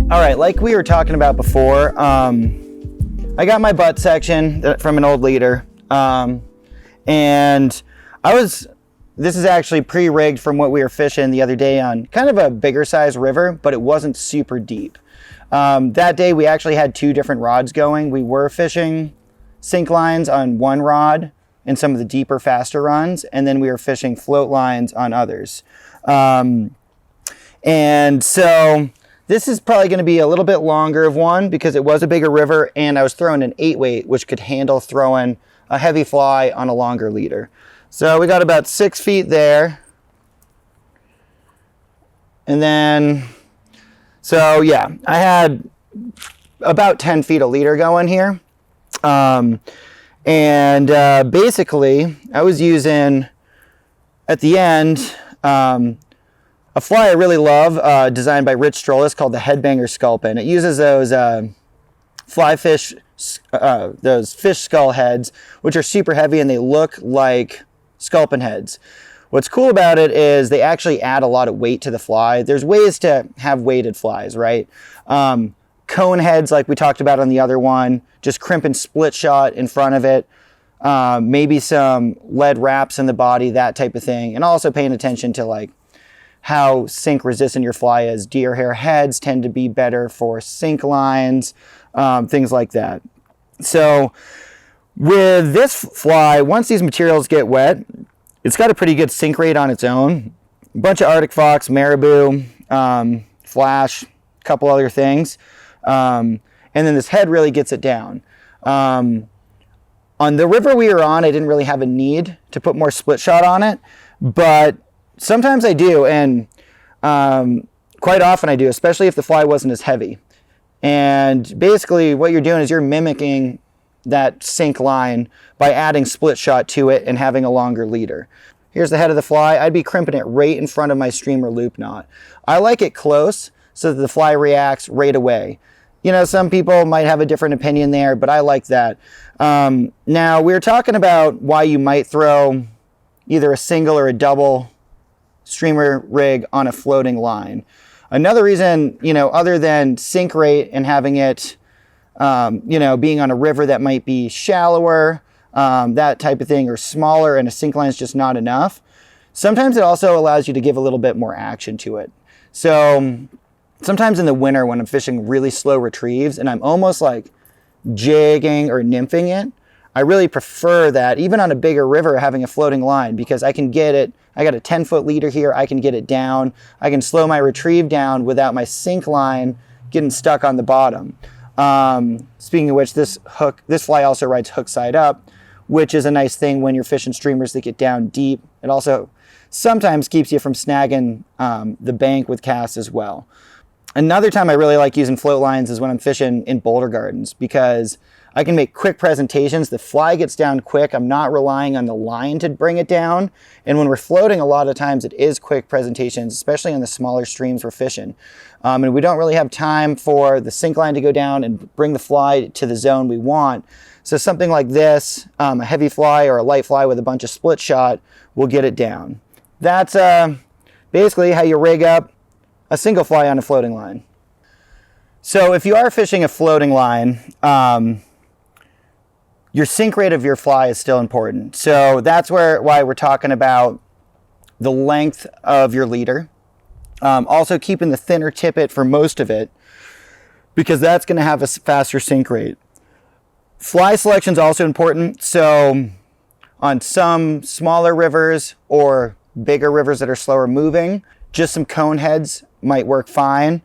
All right, like we were talking about before, I got my butt section from an old leader, and this is actually pre-rigged from what we were fishing the other day on kind of a bigger size river, but it wasn't super deep. That day we actually had two different rods going. We were fishing sink lines on one rod in some of the deeper, faster runs, and then we were fishing float lines on others. And so this is probably going to be a little bit longer of one because it was a bigger river, and I was throwing an 8-weight, which could handle throwing a heavy fly on a longer leader. So we got about 6 feet there. And then, so yeah, I had about 10 feet of leader going here. Basically, I was using, at the end, a fly I really love, designed by Rich Strollis, called the Headbanger Sculpin. It uses those those fish skull heads, which are super heavy and they look like sculpin heads. What's cool about it is they actually add a lot of weight to the fly. There's ways to have weighted flies, right? Cone heads, like we talked about on the other one, just crimping split shot in front of it. Maybe some lead wraps in the body, that type of thing. And also paying attention to like how sink resistant your fly is. Deer hair heads tend to be better for sink lines, things like that. So with this fly, once these materials get wet, it's got a pretty good sink rate on its own. A bunch of Arctic fox, marabou, flash, a couple other things. And then this head really gets it down. On the river we were on, I didn't really have a need to put more split shot on it, but sometimes I do, and quite often I do, especially if the fly wasn't as heavy. And basically what you're doing is you're mimicking that sink line by adding split shot to it and having a longer leader. Here's the head of the fly. I'd be crimping it right in front of my streamer loop knot. I like it close so that the fly reacts right away. You know, some people might have a different opinion there, but I like that. Now, we were talking about why you might throw either a single or a double streamer rig on a floating line. Another reason, you know, other than sink rate and having it, you know, being on a river that might be shallower, that type of thing, or smaller, and a sink line is just not enough. Sometimes it also allows you to give a little bit more action to it. So sometimes in the winter when I'm fishing really slow retrieves and I'm almost like jigging or nymphing it, I really prefer that, even on a bigger river, having a floating line, because I can get it. I got a 10-foot leader here. I can get it down. I can slow my retrieve down without my sink line getting stuck on the bottom. Speaking of which, this fly also rides hook side up, which is a nice thing when you're fishing streamers that get down deep. It also sometimes keeps you from snagging the bank with casts as well. Another time I really like using float lines is when I'm fishing in boulder gardens, because I can make quick presentations. The fly gets down quick. I'm not relying on the line to bring it down. And when we're floating, a lot of times it is quick presentations, especially on the smaller streams we're fishing. And we don't really have time for the sink line to go down and bring the fly to the zone we want. So something like this, a heavy fly or a light fly with a bunch of split shot will get it down. That's basically how you rig up a single fly on a floating line. So if you are fishing a floating line, your sink rate of your fly is still important. So that's why we're talking about the length of your leader. Also keeping the thinner tippet for most of it, because that's going to have a faster sink rate. Fly selection is also important. So on some smaller rivers or bigger rivers that are slower moving, just some cone heads might work fine.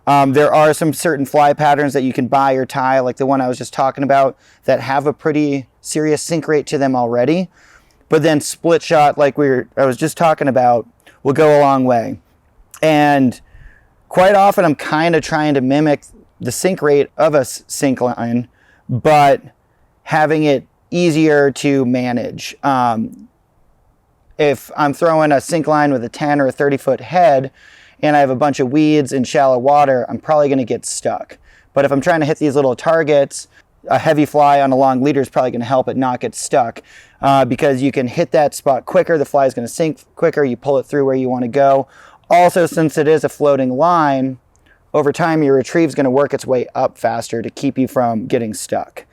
There are some certain fly patterns that you can buy or tie, like the one I was just talking about, that have a pretty serious sink rate to them already. But then split shot, like I was just talking about, will go a long way. And quite often I'm kind of trying to mimic the sink rate of a sink line, but having it easier to manage. If I'm throwing a sink line with a 10 or a 30-foot head, and I have a bunch of weeds in shallow water, I'm probably going to get stuck. But if I'm trying to hit these little targets, a heavy fly on a long leader is probably going to help it not get stuck, because you can hit that spot quicker. The fly is going to sink quicker. You pull it through where you want to go. Also, since it is a floating line, over time your retrieve is going to work its way up faster to keep you from getting stuck.